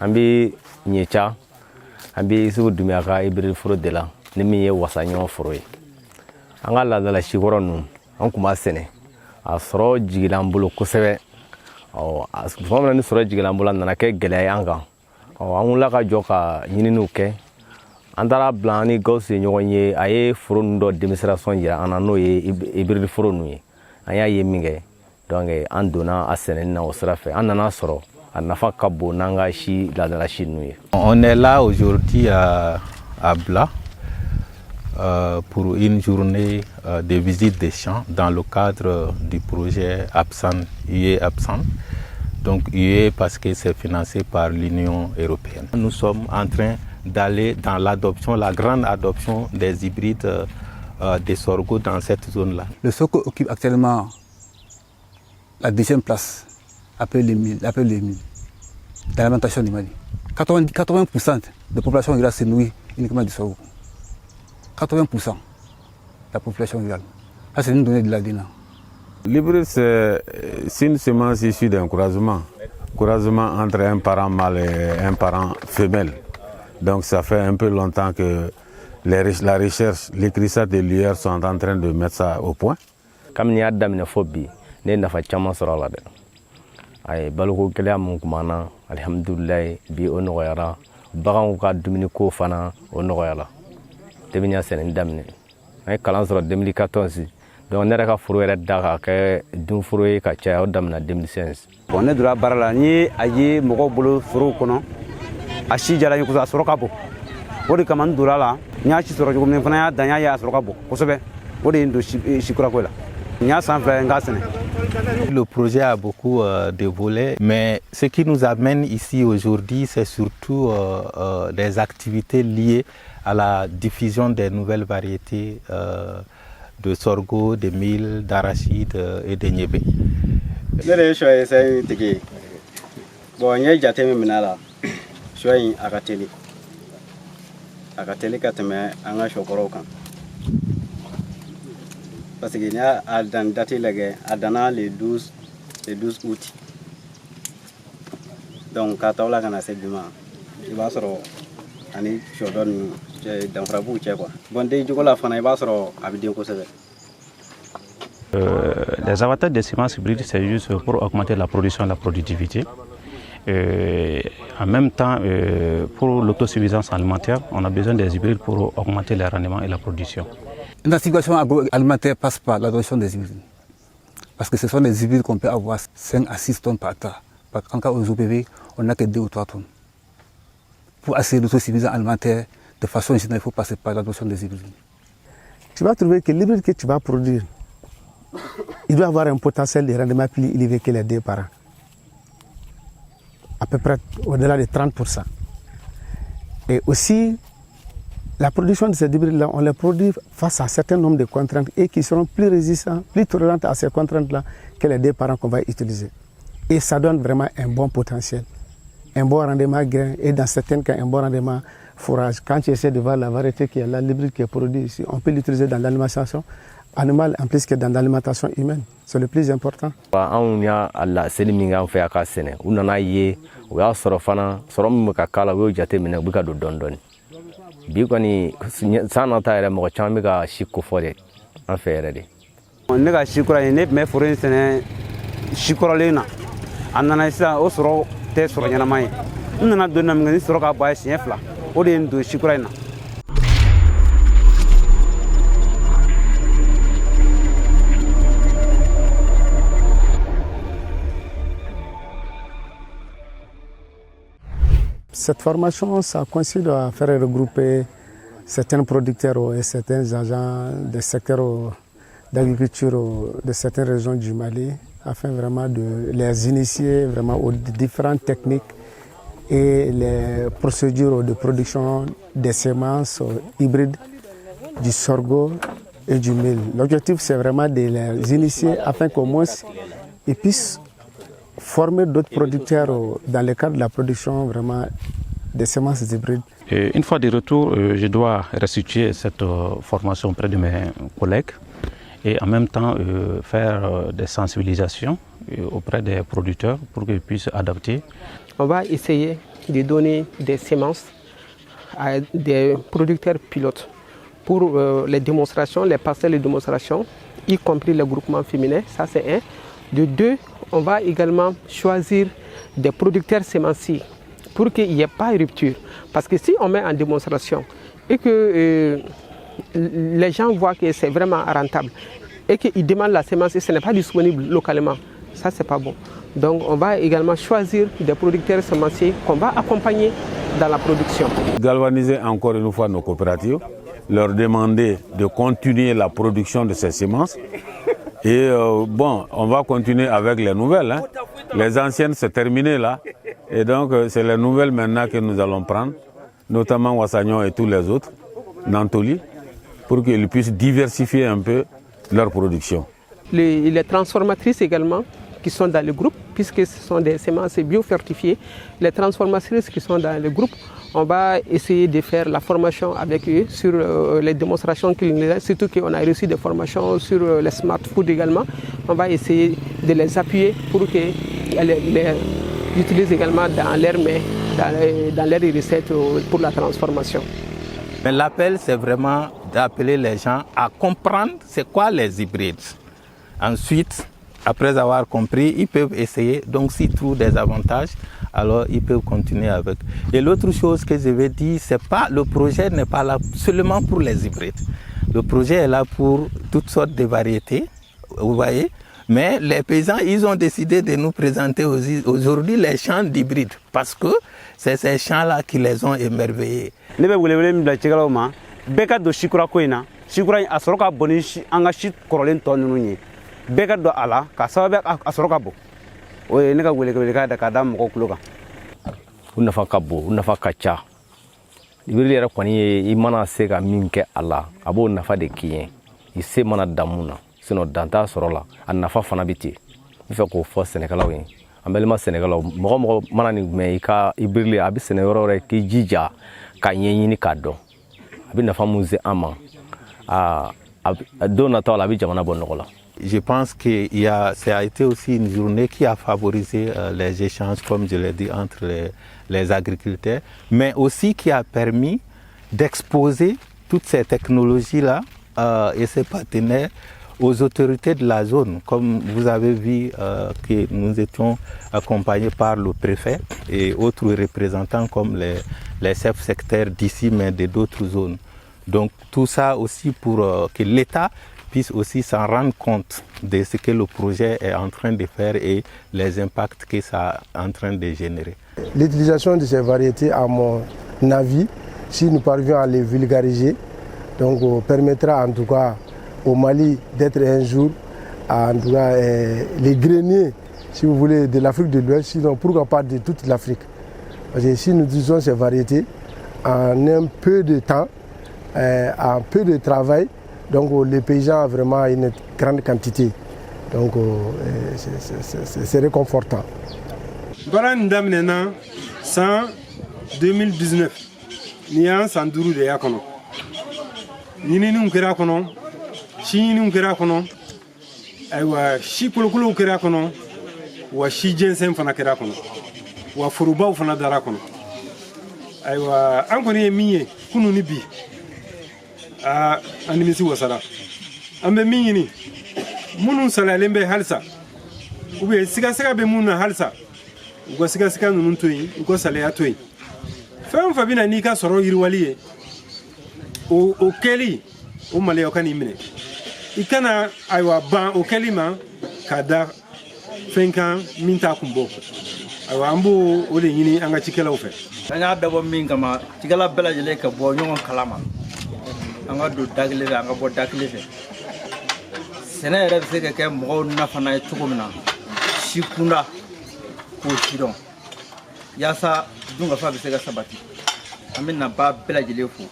Ambi Niecha, Ambi Sudumiaka, Ibril Furo de la, Nimi Wasanyon Froy. Angala de la Chigoron, Ankuma Sene, a Sro Gilambulo Koseve, or as formerly Sro Gilambulan Nake Gelayanga, or Angulaka Joka, Yininuke, Andara Blani goes in your ye, Aye Furundo Demisrason ya, and I know Ibril Furunui, Aya Yemige, Donge, Anduna, Asen, Osrafe, Anana Soro. On est là aujourd'hui à Bla pour une journée de visite des champs dans le cadre du projet APSAN, UE APSAN. Donc UE parce que c'est financé par l'Union européenne. Nous sommes en train d'aller dans l'adoption, la grande adoption des hybrides des sorgho dans cette zone-là. Le sorgho occupe actuellement la 10e place. Après les milles, dans l'alimentation du Mali. 80% de la population rurale se nourrit uniquement du sorgho. 80% de la population rurale. Ça, c'est une donnée de l'ADNA. L'hybride, c'est une semence issue d'un croisement. Croisement entre un parent mâle et un parent femelle. Donc ça fait un peu longtemps que la recherche, les cristaux de l'UR sont en train de mettre ça au point. Comme il y a des phobies, il y a des choses. Ay balko kala mun kumana alhamdulillah bi ono yara bagan ka dumuni ko fana ono yara debinya sen damne ay kalan soro 2014 donc ne ka furu yɛrɛ da ka kɛ dun furu ye ka caya o damina 2015 bon ne dura bara la ni ayi mɔgɔ bolo furu kɔnɔ a si jala ni kusa sɔrɔ ka bon o de kama n dura la n y'a si sɔrɔ cogo min fana y'a dan y'a ye a sɔrɔ ka bon kosɛbɛ o de ye n don sikura ko la n y'a san fila n k'a sɛnɛ. Le projet a beaucoup de volets, mais ce qui nous amène ici aujourd'hui, c'est surtout des activités liées à la diffusion des nouvelles variétés de sorgho, de mil, d'arachide et de niébé. Parce qu'il y a le 12 août. Donc, quand on a fait du mal, il va se rendre dans Frabou. Bon, dès que la fin, il va se rendre à Vidéo. Les avantages des semences hybrides, c'est juste pour augmenter la production et la productivité. En même temps, pour l'autosuffisance alimentaire, on a besoin des hybrides pour augmenter les rendements et la production. La situation alimentaire passe par l'adoption des hybrides. Parce que ce sont des hybrides qu'on peut avoir 5 à 6 tonnes par hectare. En cas aux OPV, on n'a que 2 ou 3 tonnes. Pour assurer l'autosuffisance alimentaire, de façon générale, il faut passer par l'adoption des hybrides. Tu vas trouver que l'hybride que tu vas produire, il doit avoir un potentiel de rendement plus élevé que les 2 par an. À peu près au-delà de 30%. Et aussi, la production de ces hybrides-là, on les produit face à un certain nombre de contraintes et qui seront plus résistants, plus tolérantes à ces contraintes-là que les 2 parents qu'on va utiliser. Et ça donne vraiment un bon potentiel, un bon rendement grain et dans certains cas un bon rendement fourrage. Quand tu essaies de voir la variété qui est là, l'hybride qui est produit ici, on peut l'utiliser dans l'alimentation animale en plus que dans l'alimentation humaine. C'est le plus important. On y a la séliminga fait à Cassene. On en a yé, ou à Sorofana, Sorom Kakala, ou Jatemina, Bukado Dondon. Bikoni sanata era mo chambe ga shiko fore an fere ne ga shikura ne me fore sene shikura lena anana isa o soro te soro nyana mai nana donna mi soro ka ba shi efla o de ndo shikura na. Cette formation, ça consiste à faire regrouper certains producteurs et certains agents des secteurs d'agriculture de certaines régions du Mali afin vraiment de les initier vraiment aux différentes techniques et les procédures de production des semences hybrides du sorgho et du mil. L'objectif, c'est vraiment de les initier afin qu'au moins ils puissent former d'autres producteurs dans le cadre de la production vraiment des semences hybrides. Et une fois de retour, je dois restituer cette formation auprès de mes collègues et en même temps faire des sensibilisations auprès des producteurs pour qu'ils puissent adapter. On va essayer de donner des semences à des producteurs pilotes pour les démonstrations, les parcelles de démonstration, y compris les groupements féminins, ça c'est un. De deux, on va également choisir des producteurs semenciers pour qu'il n'y ait pas de rupture. Parce que si on met en démonstration et que les gens voient que c'est vraiment rentable et qu'ils demandent la semence et ce n'est pas disponible localement, ça c'est pas bon. Donc on va également choisir des producteurs semenciers qu'on va accompagner dans la production. Galvaniser encore une fois nos coopératives, leur demander de continuer la production de ces semences. Et bon, on va continuer avec les nouvelles. Hein. Les anciennes, c'est terminé là. Et donc, c'est les nouvelles maintenant que nous allons prendre, notamment Wassagnon et tous les autres, Nantoli, pour qu'ils puissent diversifier un peu leur production. Les transformatrices également, qui sont dans le groupe, puisque ce sont des semences biofortifiées, les transformatrices qui sont dans le groupe, on va essayer de faire la formation avec eux sur les démonstrations culinaires, surtout qu'on a reçu des formations sur les smart food également. On va essayer de les appuyer pour qu'ils les utilisent également dans leurs mains, dans leurs recettes pour la transformation. Mais l'appel, c'est vraiment d'appeler les gens à comprendre c'est quoi les hybrides. Ensuite, après avoir compris, ils peuvent essayer. Donc, s'ils trouvent des avantages, alors ils peuvent continuer avec. Et l'autre chose que je vais dire, c'est pas le projet n'est pas là seulement pour les hybrides. Le projet est là pour toutes sortes de variétés, vous voyez. Mais les paysans, ils ont décidé de nous présenter aujourd'hui les champs d'hybrides parce que c'est ces champs-là qui les ont émerveillés. Beka do ala ka sababu a sɔrɔ ka bon o ye ne ka wele da ka da mɔgɔw tulo kan. U nafa ka bon, u nafa ka ca. Ibiri yɛrɛ kɔni ye I mana se ka min kɛ a la a b'o nafa de k'i ye. I se mana dan mun na sinon dan t'a sɔrɔ la a nafa fana bɛ ten. N fɛ k'o fɔ sɛnɛkɛlaw ye an balima sɛnɛkɛlaw mɔgɔ mana nin mɛn I ka ibiri a bɛ sɛnɛ yɔrɔ wɛrɛ k'i jija ka ɲɛɲini k'a dɔn a bɛ nafa mun se an ma a don nataw la a bɛ jamana bɔ nɔgɔ la. Je pense que ça a été aussi une journée qui a favorisé les échanges, comme je l'ai dit, entre les agriculteurs, mais aussi qui a permis d'exposer toutes ces technologies-là et ces partenaires aux autorités de la zone. Comme vous avez vu que nous étions accompagnés par le préfet et autres représentants comme les chefs sectaires d'ici, mais d'autres zones. Donc tout ça aussi pour que l'État puisse aussi s'en rendre compte de ce que le projet est en train de faire et les impacts que ça est en train de générer. L'utilisation de ces variétés, à mon avis, si nous parvenons à les vulgariser, donc permettra en tout cas au Mali d'être un jour, en tout cas les greniers, si vous voulez, de l'Afrique de l'Ouest, sinon pourquoi pas de toute l'Afrique. Parce que si nous utilisons ces variétés en un peu de temps, en peu de travail, donc les paysans ont vraiment une grande quantité. Donc c'est réconfortant. Bara ndamnena san 2019 ni an san duru de yakono. Nyininu kera kono, shinu kera kono. Aywa shi kulukulu kera kono, wa shi jensen fana kera kono. Wa furuba fana dara kono. Aywa an koni miye kunu ni bi. Animisi wasara ambe mingini munu sala lembe halsa ube siga be munu halsa ugo siga nunu toyi ugo sala ya toyi fam fabina ni ka soro yirwaliye o keli o male o kanimine ikana aywa ban o kelima kada fenkan minta kumbo aywa ambo o de yini anga cikela o fe anga dabo min kama cikela bela jele ka bo nyon kalama anga do dagle fe anga bo dagle fe sene yɛrɛ bɛ se ka kɛ mɔgɔw nafa na ye cogo min na si kunda k'o sidɔn yaasa dunkafa bɛ se ka sabati an bɛ na ba bɛɛ lajɛlen fo